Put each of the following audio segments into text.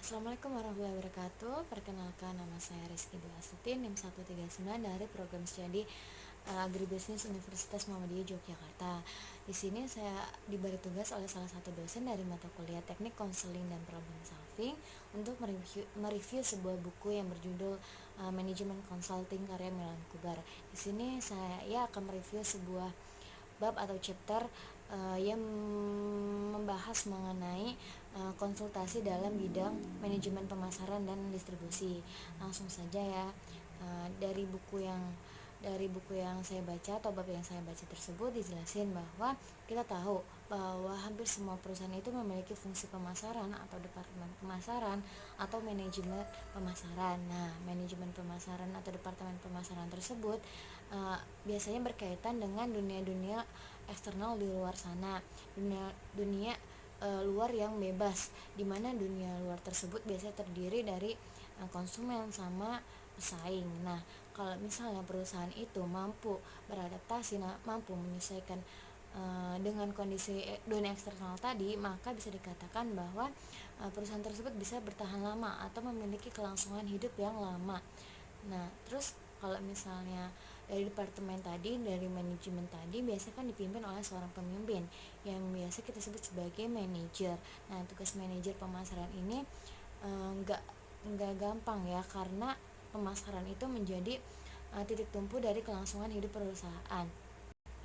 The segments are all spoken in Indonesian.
Assalamualaikum warahmatullahi wabarakatuh. Perkenalkan, nama saya Rizky Dwi Astuti, NIM 139 dari program studi Agribisnis Universitas Muhammadiyah Yogyakarta. Di sini saya diberi tugas oleh salah satu dosen dari mata kuliah Teknik Konseling dan Problem Solving untuk mereview sebuah buku yang berjudul Manajemen Consulting karya Milan Kubar. Di sini saya akan mereview sebuah bab atau chapter yang membahas mengenai konsultasi dalam bidang manajemen pemasaran dan distribusi. Langsung saja ya, dari buku yang saya baca atau bab yang saya baca tersebut dijelasin bahwa kita tahu bahwa hampir semua perusahaan itu memiliki fungsi pemasaran atau departemen pemasaran atau manajemen pemasaran. Nah, manajemen pemasaran atau departemen pemasaran tersebut biasanya berkaitan dengan dunia-dunia eksternal di luar sana, dunia luar yang bebas, di mana dunia luar tersebut biasanya terdiri dari konsumen sama pesaing. Nah, kalau misalnya perusahaan itu mampu beradaptasi, mampu menyesuaikan dengan kondisi dunia eksternal tadi, maka bisa dikatakan bahwa perusahaan tersebut bisa bertahan lama atau memiliki kelangsungan hidup yang lama. Nah, terus kalau misalnya dari departemen tadi, dari manajemen tadi, biasanya kan dipimpin oleh seorang pemimpin yang biasa kita sebut sebagai manajer. Nah, tugas manajer pemasaran ini nggak gampang ya, karena pemasaran itu menjadi titik tumpu dari kelangsungan hidup perusahaan.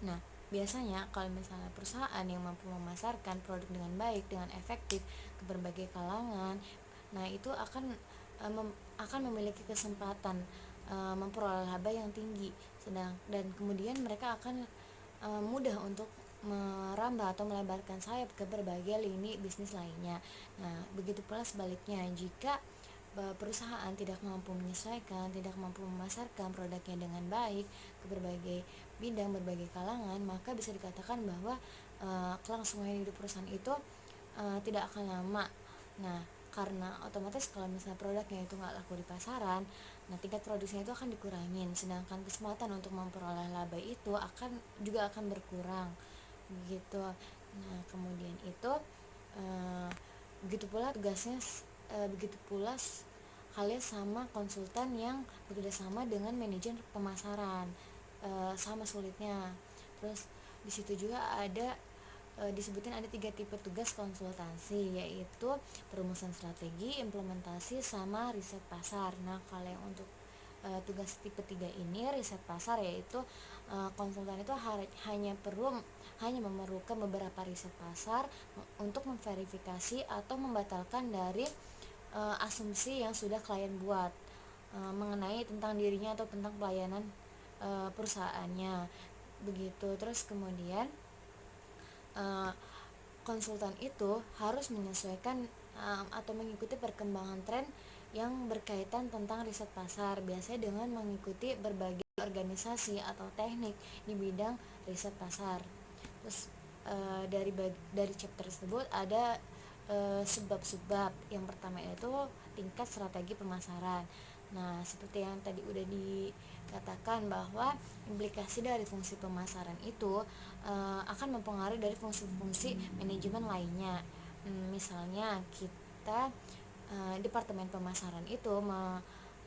Nah, biasanya kalau misalnya perusahaan yang mampu memasarkan produk dengan baik, dengan efektif ke berbagai kalangan, nah itu akan memiliki kesempatan memperoleh laba yang tinggi, dan kemudian mereka akan mudah untuk merambah atau melebarkan sayap ke berbagai lini bisnis lainnya. Nah, begitu pula sebaliknya, jika perusahaan tidak mampu menyesuaikan, tidak mampu memasarkan produknya dengan baik ke berbagai bidang, berbagai kalangan, maka bisa dikatakan bahwa kelangsungan hidup perusahaan itu tidak akan lama. Nah, karena otomatis kalau misalnya produknya itu nggak laku di pasaran, nah tingkat produksinya itu akan dikurangin, sedangkan kesempatan untuk memperoleh laba itu juga akan berkurang gitu. Nah, kemudian itu begitu pula tugasnya, begitu pula halnya sama konsultan yang bekerjasama dengan manajer pemasaran, sama sulitnya. Terus di situ juga disebutin ada 3 tipe tugas konsultasi, yaitu perumusan strategi, implementasi, sama riset pasar. Nah, kalau yang untuk tugas tipe 3 ini, riset pasar, yaitu konsultan itu hanya memerlukan beberapa riset pasar untuk memverifikasi atau membatalkan dari asumsi yang sudah klien buat mengenai tentang dirinya atau tentang pelayanan perusahaannya begitu. Terus kemudian konsultan itu harus menyesuaikan atau mengikuti perkembangan tren yang berkaitan tentang riset pasar, biasanya dengan mengikuti berbagai organisasi atau teknik di bidang riset pasar. Terus dari chapter tersebut ada sebab-sebab. Yang pertama itu tingkat strategi pemasaran. Nah, seperti yang tadi udah dikatakan bahwa implikasi dari fungsi pemasaran itu akan mempengaruhi dari fungsi-fungsi manajemen lainnya. Misalnya kita departemen pemasaran itu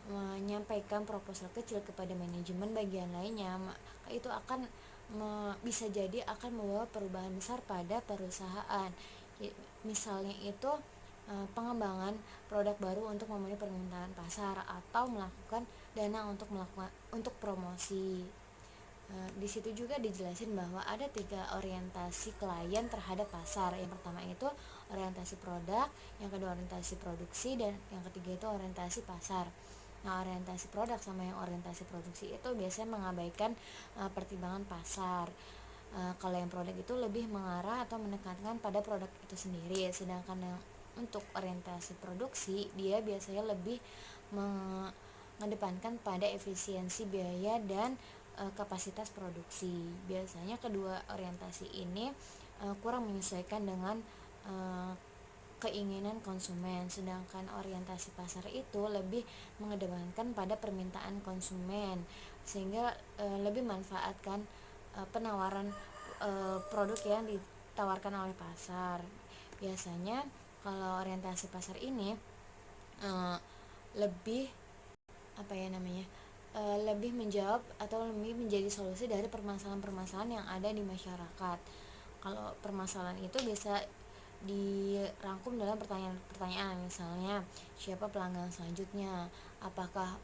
menyampaikan proposal kecil kepada manajemen bagian lainnya, maka itu bisa jadi akan membawa perubahan besar pada perusahaan. Misalnya itu pengembangan produk baru untuk memenuhi permintaan pasar, atau melakukan dana untuk promosi. Di situ juga dijelasin bahwa ada 3 orientasi klien terhadap pasar. Yang pertama itu orientasi produk, yang kedua orientasi produksi, dan yang ketiga itu orientasi pasar. Nah, orientasi produk sama yang orientasi produksi itu biasanya mengabaikan pertimbangan pasar. Kalau yang produk itu lebih mengarah atau menekankan pada produk itu sendiri, sedangkan yang untuk orientasi produksi dia biasanya lebih mengedepankan pada efisiensi biaya dan kapasitas produksi. Biasanya kedua orientasi ini kurang menyesuaikan dengan keinginan konsumen, sedangkan orientasi pasar itu lebih mengedepankan pada permintaan konsumen, sehingga lebih manfaatkan penawaran produk yang ditawarkan oleh pasar. Biasanya kalau orientasi pasar ini uh, lebih apa ya namanya lebih menjawab atau lebih menjadi solusi dari permasalahan-permasalahan yang ada di masyarakat. Kalau permasalahan itu bisa dirangkum dalam pertanyaan-pertanyaan, misalnya siapa pelanggan selanjutnya, apakah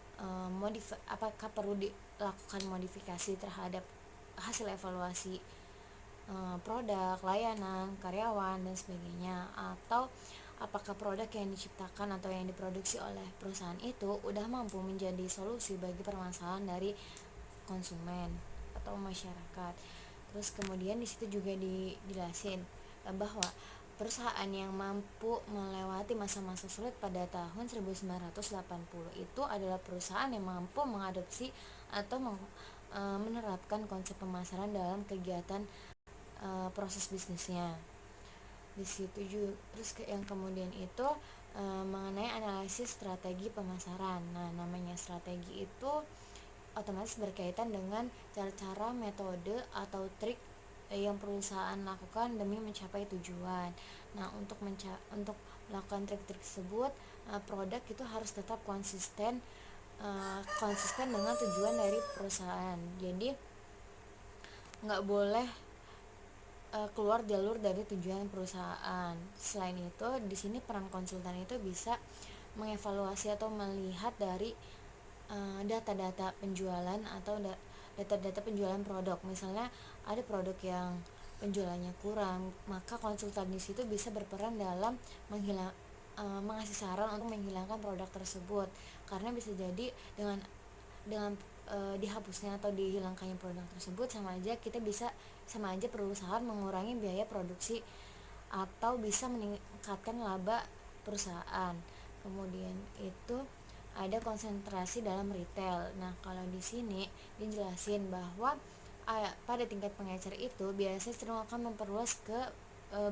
perlu dilakukan modifikasi terhadap hasil evaluasi produk, layanan, karyawan dan sebagainya, atau apakah produk yang diciptakan atau yang diproduksi oleh perusahaan itu udah mampu menjadi solusi bagi permasalahan dari konsumen atau masyarakat. Terus kemudian di situ juga dijelasin bahwa perusahaan yang mampu melewati masa-masa sulit pada tahun 1980 itu adalah perusahaan yang mampu mengadopsi atau menerapkan konsep pemasaran dalam kegiatan proses bisnisnya. Di situ juga terus yang kemudian itu mengenai analisis strategi pemasaran. Nah, namanya strategi itu otomatis berkaitan dengan cara-cara, metode atau trik yang perusahaan lakukan demi mencapai tujuan. Nah, untuk melakukan trik-trik tersebut, produk itu harus tetap konsisten dengan tujuan dari perusahaan. Jadi nggak boleh keluar jalur dari tujuan perusahaan. Selain itu, di sini peran konsultan itu bisa mengevaluasi atau melihat dari data-data penjualan atau data-data penjualan produk. Misalnya ada produk yang penjualannya kurang, maka konsultan di situ bisa berperan dalam mengasih saran untuk menghilangkan produk tersebut. Karena bisa jadi dengan dihapusnya atau dihilangkannya produk tersebut sama aja perusahaan mengurangi biaya produksi atau bisa meningkatkan laba perusahaan. Kemudian itu ada konsentrasi dalam retail. Nah, kalau di sini dijelasin bahwa pada tingkat pengecer itu biasanya cenderung akan memperluas ke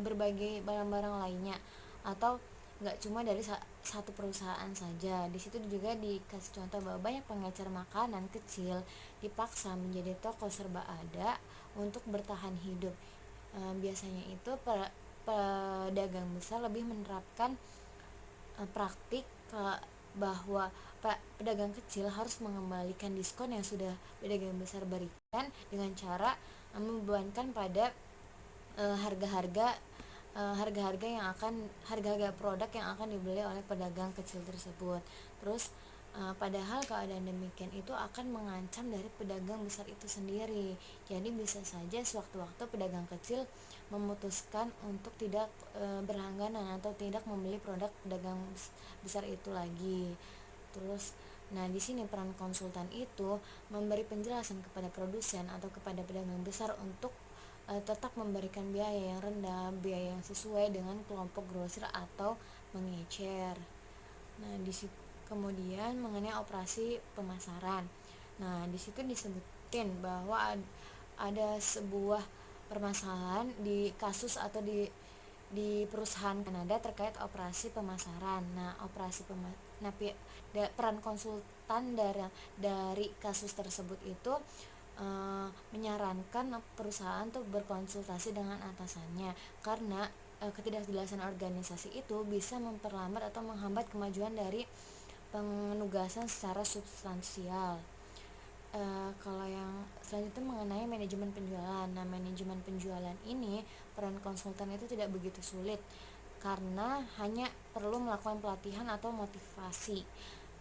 berbagai barang-barang lainnya atau nggak cuma dari satu perusahaan saja. Di situ juga dikasih contoh bahwa banyak pengecer makanan kecil dipaksa menjadi toko serba ada untuk bertahan hidup. Biasanya itu pedagang besar lebih menerapkan praktik bahwa pedagang kecil harus mengembalikan diskon yang sudah pedagang besar berikan dengan cara membebankan pada harga-harga harga-harga produk yang akan dibeli oleh pedagang kecil tersebut. Terus padahal keadaan demikian itu akan mengancam dari pedagang besar itu sendiri. Jadi bisa saja sewaktu-waktu pedagang kecil memutuskan untuk tidak berlangganan atau tidak membeli produk pedagang besar itu lagi. Terus di sini peran konsultan itu memberi penjelasan kepada produsen atau kepada pedagang besar untuk tetap memberikan biaya yang rendah, biaya yang sesuai dengan kelompok grosir atau mengecer. Nah, kemudian mengenai operasi pemasaran. Nah, di situ disebutin bahwa ada sebuah permasalahan di kasus atau di perusahaan Kanada terkait operasi pemasaran. Nah, peran konsultan dari kasus tersebut itu menyarankan perusahaan untuk berkonsultasi dengan atasannya karena ketidakjelasan organisasi itu bisa memperlambat atau menghambat kemajuan dari penugasan secara substansial. Kalau yang selanjutnya mengenai manajemen penjualan. Nah, manajemen penjualan ini peran konsultan itu tidak begitu sulit karena hanya perlu melakukan pelatihan atau motivasi.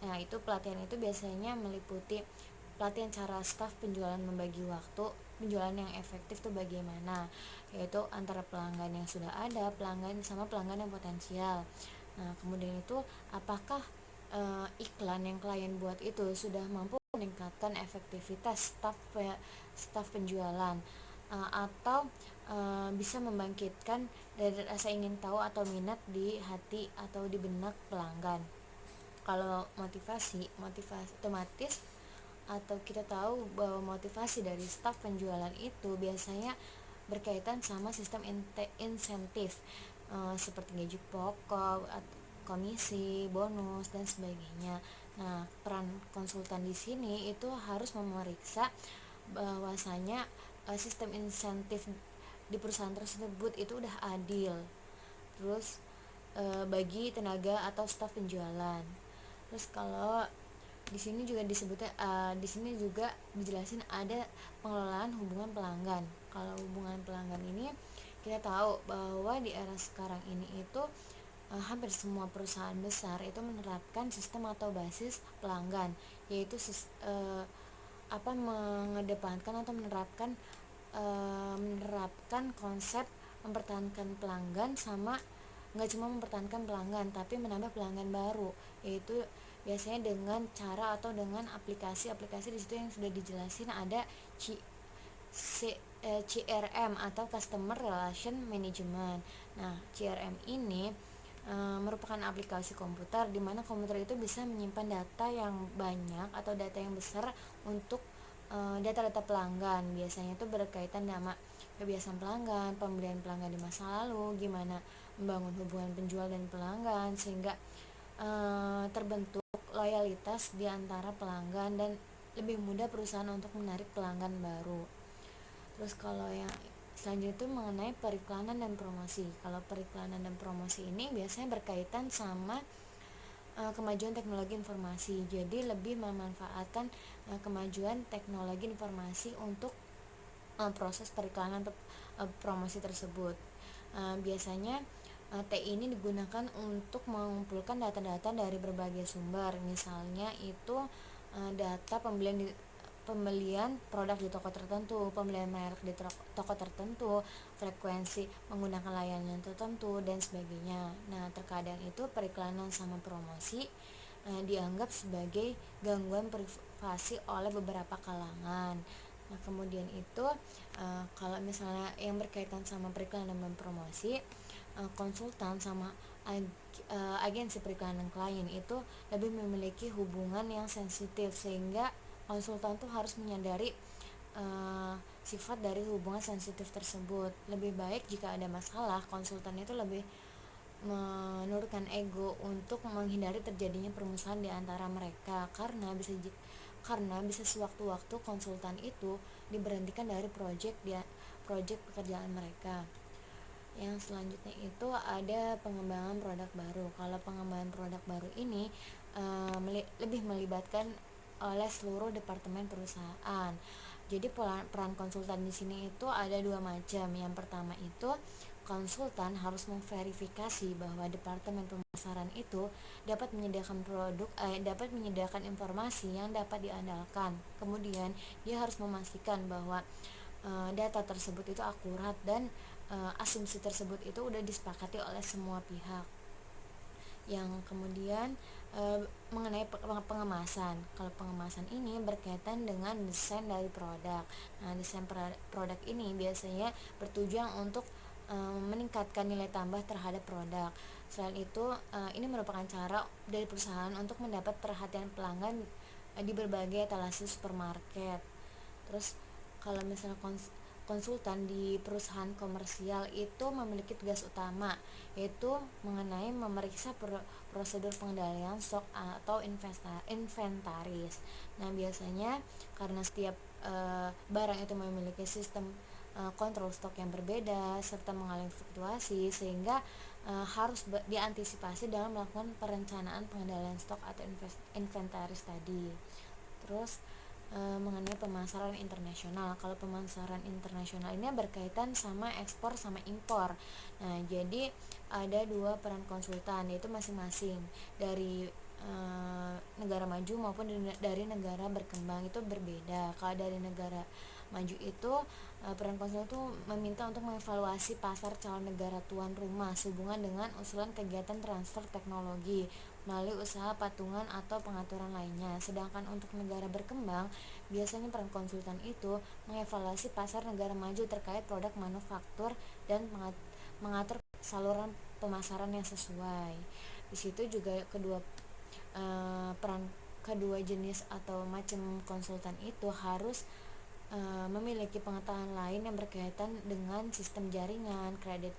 Nah, itu pelatihan itu biasanya meliputi pelatihan cara staf penjualan membagi waktu penjualan yang efektif itu bagaimana, yaitu antara pelanggan yang sudah ada, pelanggan sama pelanggan yang potensial. Nah, kemudian itu apakah iklan yang klien buat itu sudah mampu meningkatkan efektivitas staf penjualan atau bisa membangkitkan dari rasa ingin tahu atau minat di hati atau di benak pelanggan. Kalau motivasi otomatis atau kita tahu bahwa motivasi dari staf penjualan itu biasanya berkaitan sama sistem insentif seperti gaji pokok, komisi, bonus dan sebagainya. Nah, peran konsultan di sini itu harus memeriksa bahwasanya sistem insentif di perusahaan tersebut itu udah adil. Terus bagi tenaga atau staf penjualan. Terus kalau di sini juga disebutnya di sini juga dijelasin ada pengelolaan hubungan pelanggan. Kalau hubungan pelanggan ini kita tahu bahwa di era sekarang ini itu hampir semua perusahaan besar itu menerapkan sistem atau basis pelanggan, yaitu mengedepankan atau menerapkan konsep mempertahankan pelanggan, sama nggak cuma mempertahankan pelanggan tapi menambah pelanggan baru, yaitu biasanya dengan cara atau dengan aplikasi-aplikasi di situ yang sudah dijelasin ada CRM atau Customer Relation Management. Nah, CRM ini merupakan aplikasi komputer di mana komputer itu bisa menyimpan data yang banyak atau data yang besar untuk data-data pelanggan. Biasanya itu berkaitan sama kebiasaan pelanggan, pembelian pelanggan di masa lalu, gimana membangun hubungan penjual dan pelanggan sehingga terbentuk loyalitas di antara pelanggan dan lebih mudah perusahaan untuk menarik pelanggan baru. Terus kalau yang selanjutnya itu mengenai periklanan dan promosi. Kalau periklanan dan promosi ini biasanya berkaitan sama kemajuan teknologi informasi. Jadi lebih memanfaatkan kemajuan teknologi informasi untuk proses periklanan atau promosi tersebut. Biasanya TI ini digunakan untuk mengumpulkan data-data dari berbagai sumber. Misalnya itu data pembelian produk di toko tertentu, pembelian merek di toko tertentu, frekuensi menggunakan layanan tertentu, dan sebagainya. Nah, terkadang itu periklanan sama promosi dianggap sebagai gangguan privasi oleh beberapa kalangan. Nah, kemudian itu kalau misalnya yang berkaitan sama periklanan dan promosi, konsultan sama agensi periklanan klien itu lebih memiliki hubungan yang sensitif, sehingga konsultan tuh harus menyadari sifat dari hubungan sensitif tersebut. Lebih baik jika ada masalah, konsultan itu lebih menurunkan ego untuk menghindari terjadinya permusuhan di antara mereka, karena bisa sewaktu-waktu konsultan itu diberhentikan dari proyek pekerjaan mereka. Yang selanjutnya itu ada pengembangan produk baru. Kalau pengembangan produk baru ini lebih melibatkan oleh seluruh departemen perusahaan. Jadi peran konsultan di sini itu ada dua macam. Yang pertama itu konsultan harus memverifikasi bahwa departemen pemasaran itu dapat menyediakan informasi yang dapat diandalkan. Kemudian dia harus memastikan bahwa data tersebut itu akurat dan asumsi tersebut itu udah disepakati oleh semua pihak. Yang kemudian mengenai pengemasan. Kalau pengemasan ini berkaitan dengan desain dari produk. Nah, desain produk ini biasanya bertujuan untuk meningkatkan nilai tambah terhadap produk. Selain itu, ini merupakan cara dari perusahaan untuk mendapat perhatian pelanggan di berbagai etalase supermarket. Terus kalau misalnya konsultan di perusahaan komersial itu memiliki tugas utama, yaitu mengenai memeriksa prosedur pengendalian stok atau inventaris. Nah, biasanya karena setiap barang itu memiliki sistem kontrol stok yang berbeda serta mengalami fluktuasi, sehingga harus diantisipasi dalam melakukan perencanaan pengendalian stok atau inventaris tadi. Terus mengenai pemasaran internasional. Kalau pemasaran internasional ini berkaitan sama ekspor sama impor. Nah, jadi ada dua peran konsultan, yaitu masing-masing dari negara maju maupun dari negara berkembang itu berbeda. Kalau dari negara maju itu peran konsultan itu meminta untuk mengevaluasi pasar calon negara tuan rumah sehubungan dengan usulan kegiatan transfer teknologi melalui usaha patungan atau pengaturan lainnya. Sedangkan untuk negara berkembang, biasanya peran konsultan itu mengevaluasi pasar negara maju terkait produk manufaktur dan mengatur saluran pemasaran yang sesuai. Di situ juga kedua jenis atau macam konsultan itu harus memiliki pengetahuan lain yang berkaitan dengan sistem jaringan, kredit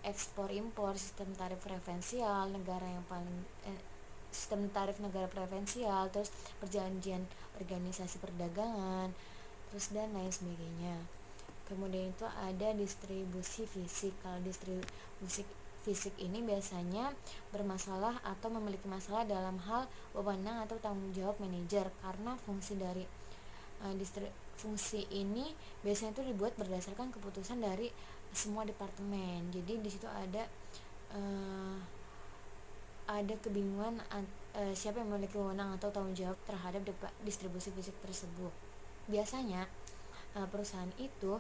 ekspor impor, sistem tarif preferensial negara preferensial, terus perjanjian organisasi perdagangan, terus dan lain sebagainya. Kemudian itu ada distribusi fisik. Kalau distribusi fisik ini biasanya bermasalah atau memiliki masalah dalam hal wewenang atau tanggung jawab manajer, karena fungsi ini biasanya itu dibuat berdasarkan keputusan dari semua departemen. Jadi di situ eh, ada kebingungan siapa yang memiliki wewenang atau tanggung jawab terhadap distribusi fisik tersebut. Biasanya perusahaan itu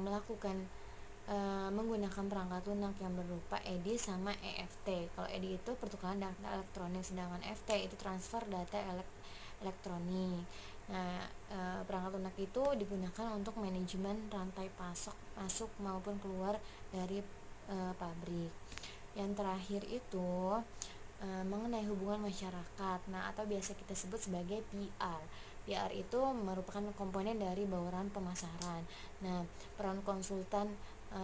melakukan menggunakan perangkat lunak yang berupa EDI sama EFT. Kalau EDI itu pertukaran data elektronik, sedangkan EFT itu transfer data elektronik. Nah, perangkat lunak itu digunakan untuk manajemen rantai pasok masuk maupun keluar dari pabrik. Yang terakhir itu mengenai hubungan masyarakat, nah atau biasa kita sebut sebagai PR. PR itu merupakan komponen dari bauran pemasaran. Nah, peran konsultan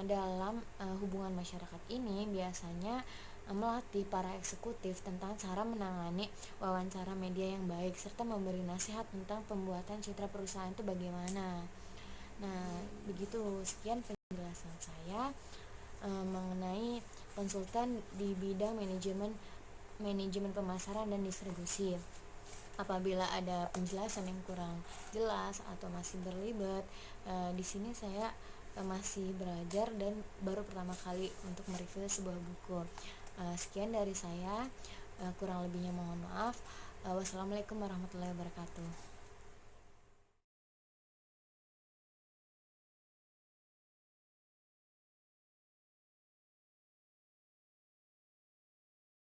dalam hubungan masyarakat ini biasanya melatih para eksekutif tentang cara menangani wawancara media yang baik, serta memberi nasihat tentang pembuatan citra perusahaan itu bagaimana. Nah, begitu, sekian penjelasan saya mengenai konsultan di bidang manajemen pemasaran dan distribusi. Apabila ada penjelasan yang kurang jelas atau masih berlibat, di sini saya masih belajar dan baru pertama kali untuk mereview sebuah buku. Sekian dari saya, kurang lebihnya mohon maaf. Wassalamualaikum warahmatullahi wabarakatuh.